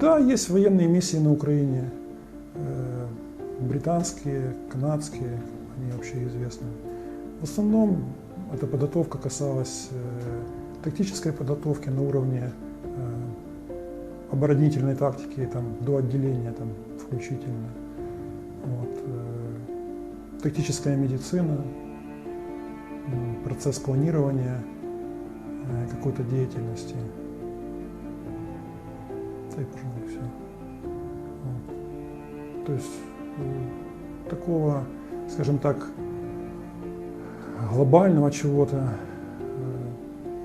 Да, есть военные миссии на Украине, британские, канадские, они вообще известны. В основном эта подготовка касалась тактической подготовки на уровне оборонительной тактики, там, до отделения там, включительно. Вот. Тактическая медицина, процесс планирования какой-то деятельности. Да и, пожалуй, все. Вот. То есть такого, скажем так, глобального чего-то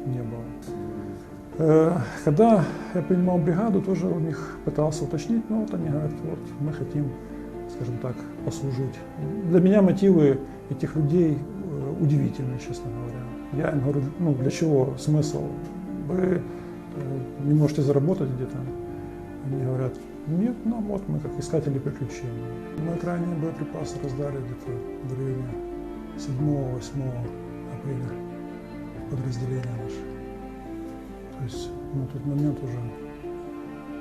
не было. Когда я принимал бригаду, тоже у них пытался уточнить, но вот они говорят, вот мы хотим, скажем так, послужить. Для меня мотивы этих людей удивительны, честно говоря. Я им говорю, ну для чего смысл? Вы не можете заработать где-то? Они говорят, нет, ну вот мы как искатели приключений. Мы крайние боеприпасы раздали где-то в районе 7-8 апреля подразделения наши. То есть на тот момент уже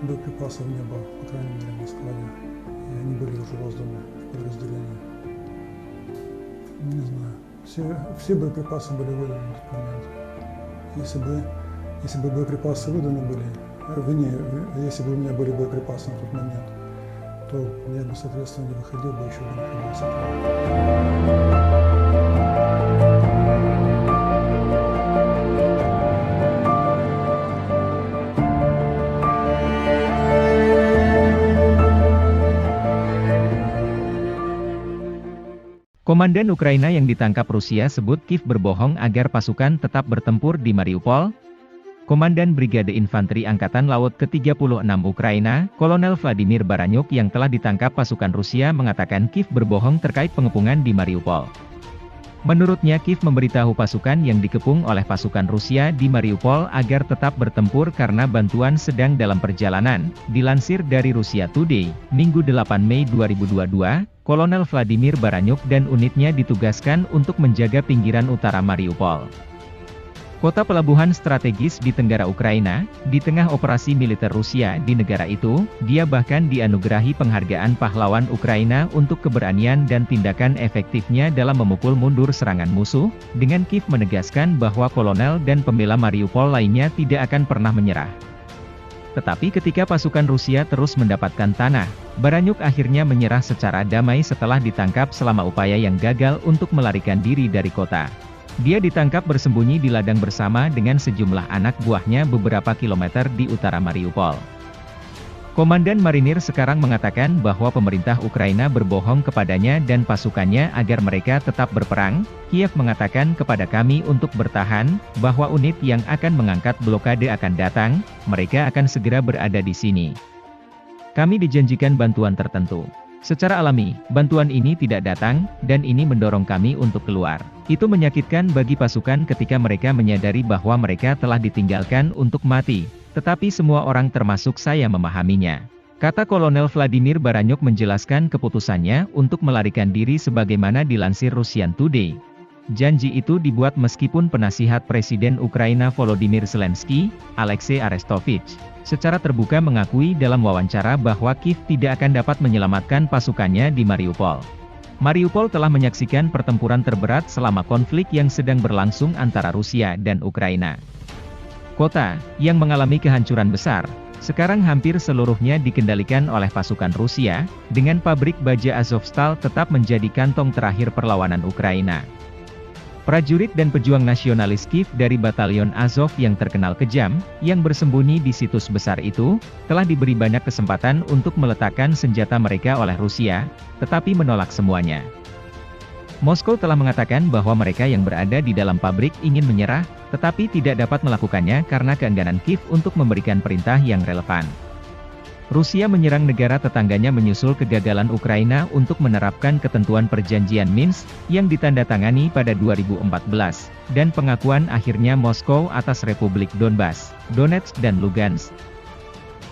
боеприпасов не было, по крайней мере, на складе. И они были уже розданы в подразделение. Не знаю. Все боеприпасы были выданы на тот момент. Если бы боеприпасы выданы были, если бы у меня были боеприпасы на тот момент, то я бы, соответственно, не выходил бы, еще бы находился. Komandan Ukraina yang ditangkap Rusia sebut Kiev berbohong agar pasukan tetap bertempur di Mariupol. Komandan Brigade Infanteri Angkatan Laut ke-36 Ukraina, Kolonel Vladimir Baranyuk yang telah ditangkap pasukan Rusia mengatakan Kiev berbohong terkait pengepungan di Mariupol. Menurutnya Kiev memberitahu pasukan yang dikepung oleh pasukan Rusia di Mariupol agar tetap bertempur karena bantuan sedang dalam perjalanan. Dilansir dari Russia Today, Minggu 8 Mei 2022, Kolonel Vladimir Baranyuk dan unitnya ditugaskan untuk menjaga pinggiran utara Mariupol. Kota pelabuhan strategis di tenggara Ukraina, di tengah operasi militer Rusia di negara itu, dia bahkan dianugerahi penghargaan pahlawan Ukraina untuk keberanian dan tindakan efektifnya dalam memukul mundur serangan musuh, dengan Kiev menegaskan bahwa kolonel dan pembela Mariupol lainnya tidak akan pernah menyerah. Tetapi ketika pasukan Rusia terus mendapatkan tanah, Baranyuk akhirnya menyerah secara damai setelah ditangkap selama upaya yang gagal untuk melarikan diri dari kota. Dia ditangkap bersembunyi di ladang bersama dengan sejumlah anak buahnya beberapa kilometer di utara Mariupol. Komandan Marinir sekarang mengatakan bahwa pemerintah Ukraina berbohong kepadanya dan pasukannya agar mereka tetap berperang. Kiev mengatakan kepada kami untuk bertahan, bahwa unit yang akan mengangkat blokade akan datang, mereka akan segera berada di sini. Kami dijanjikan bantuan tertentu. Secara alami, bantuan ini tidak datang, dan ini mendorong kami untuk keluar. Itu menyakitkan bagi pasukan ketika mereka menyadari bahwa mereka telah ditinggalkan untuk mati, tetapi semua orang termasuk saya memahaminya. Kata Kolonel Vladimir Baranyuk menjelaskan keputusannya untuk melarikan diri sebagaimana dilansir Russian Today. Janji itu dibuat meskipun penasihat Presiden Ukraina Volodymyr Zelensky, Alexei Arestovich, secara terbuka mengakui dalam wawancara bahwa Kiev tidak akan dapat menyelamatkan pasukannya di Mariupol. Mariupol telah menyaksikan pertempuran terberat selama konflik yang sedang berlangsung antara Rusia dan Ukraina. Kota, yang mengalami kehancuran besar, sekarang hampir seluruhnya dikendalikan oleh pasukan Rusia, dengan pabrik baja Azovstal tetap menjadi kantong terakhir perlawanan Ukraina. Prajurit dan pejuang nasionalis Kiev dari Batalion Azov yang terkenal kejam, yang bersembunyi di situs besar itu, telah diberi banyak kesempatan untuk meletakkan senjata mereka oleh Rusia, tetapi menolak semuanya. Moskow telah mengatakan bahwa mereka yang berada di dalam pabrik ingin menyerah, tetapi tidak dapat melakukannya karena keengganan Kiev untuk memberikan perintah yang relevan. Rusia menyerang negara tetangganya menyusul kegagalan Ukraina untuk menerapkan ketentuan perjanjian Minsk, yang ditandatangani pada 2014, dan pengakuan akhirnya Moskow atas Republik Donbas, Donetsk dan Lugansk.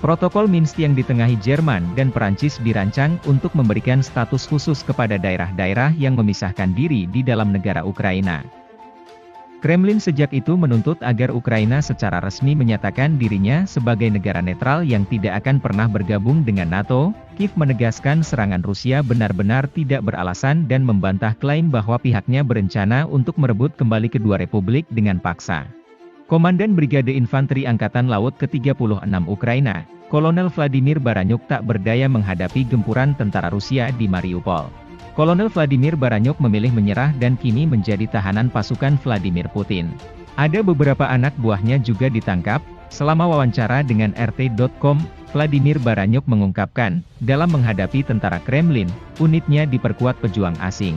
Protokol Minsk yang ditengahi Jerman dan Perancis dirancang untuk memberikan status khusus kepada daerah-daerah yang memisahkan diri di dalam negara Ukraina. Kremlin sejak itu menuntut agar Ukraina secara resmi menyatakan dirinya sebagai negara netral yang tidak akan pernah bergabung dengan NATO. Kiev menegaskan serangan Rusia benar-benar tidak beralasan dan membantah klaim bahwa pihaknya berencana untuk merebut kembali kedua republik dengan paksa. Komandan Brigade Infanteri Angkatan Laut ke-36 Ukraina, Kolonel Vladimir Baranyuk tak berdaya menghadapi gempuran tentara Rusia di Mariupol. Kolonel Vladimir Baranyuk memilih menyerah dan kini menjadi tahanan pasukan Vladimir Putin. Ada beberapa anak buahnya juga ditangkap. Selama wawancara dengan RT.com, Vladimir Baranyuk mengungkapkan, dalam menghadapi tentara Kremlin, unitnya diperkuat pejuang asing.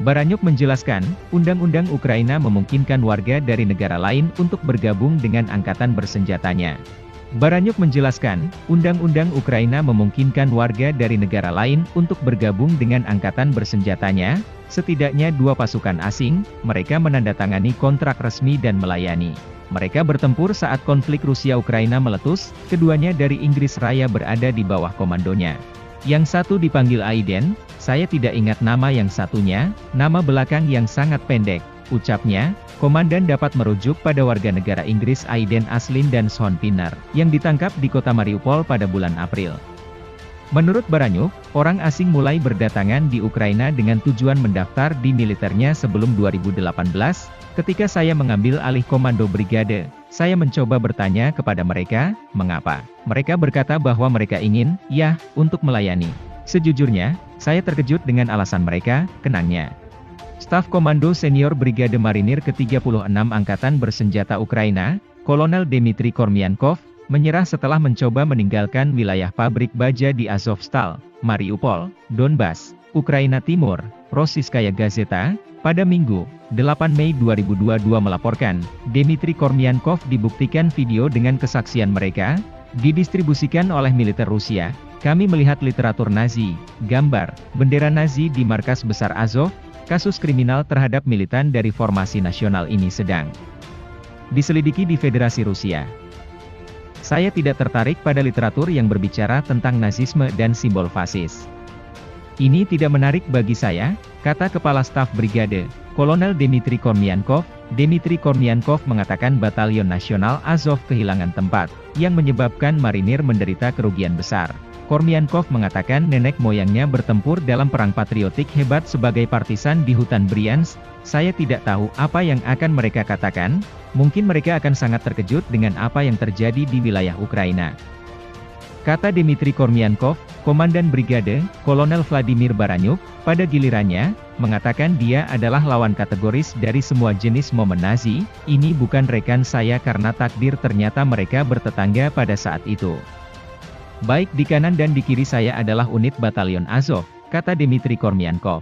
Baranyuk menjelaskan, undang-undang Ukraina memungkinkan warga dari negara lain untuk bergabung dengan angkatan bersenjatanya. Baranyuk menjelaskan, undang-undang Ukraina memungkinkan warga dari negara lain untuk bergabung dengan angkatan bersenjatanya, setidaknya 2 pasukan asing, mereka menandatangani kontrak resmi dan melayani. Mereka bertempur saat konflik Rusia-Ukraina meletus, keduanya dari Inggris Raya berada di bawah komandonya. Yang satu dipanggil Aiden, saya tidak ingat nama yang satunya, nama belakang yang sangat pendek, ucapnya. Komandan dapat merujuk pada warga negara Inggris Aiden Aslin dan Sean Pinner, yang ditangkap di kota Mariupol pada bulan April. Menurut Baranyuk, orang asing mulai berdatangan di Ukraina dengan tujuan mendaftar di militernya sebelum 2018, ketika saya mengambil alih komando brigade, saya mencoba bertanya kepada mereka, mengapa? Mereka berkata bahwa mereka ingin, ya, untuk melayani. Sejujurnya, saya terkejut dengan alasan mereka, kenangnya. Staf Komando Senior Brigade Marinir ke-36 Angkatan Bersenjata Ukraina, Kolonel Dmitry Kormiankov, menyerah setelah mencoba meninggalkan wilayah pabrik baja di Azovstal, Mariupol, Donbas, Ukraina Timur. Rossiyskaya Gazeta, pada Minggu, 8 Mei 2022 melaporkan, Dmitry Kormiankov dibuktikan video dengan kesaksian mereka, didistribusikan oleh militer Rusia. Kami melihat literatur Nazi, gambar, bendera Nazi di markas besar Azov. Kasus kriminal terhadap militan dari formasi nasional ini sedang diselidiki di Federasi Rusia. Saya tidak tertarik pada literatur yang berbicara tentang Nazisme dan simbol fasis. Ini tidak menarik bagi saya, kata Kepala Staf Brigade, Kolonel Dmitry Kormiankov. Dmitry Kormiankov mengatakan Batalion Nasional Azov kehilangan tempat, yang menyebabkan marinir menderita kerugian besar. Kormiankov mengatakan nenek moyangnya bertempur dalam perang patriotik hebat sebagai partisan di hutan Bryansk. Saya tidak tahu apa yang akan mereka katakan, mungkin mereka akan sangat terkejut dengan apa yang terjadi di wilayah Ukraina. Kata Dmitry Kormiankov, Komandan Brigade, Kolonel Vladimir Baranyuk, pada gilirannya, mengatakan dia adalah lawan kategoris dari semua jenis momen Nazi. Ini bukan rekan saya karena takdir ternyata mereka bertetangga pada saat itu. Baik di kanan dan di kiri saya adalah unit Batalion Azov, kata Dmitry Kormiankov.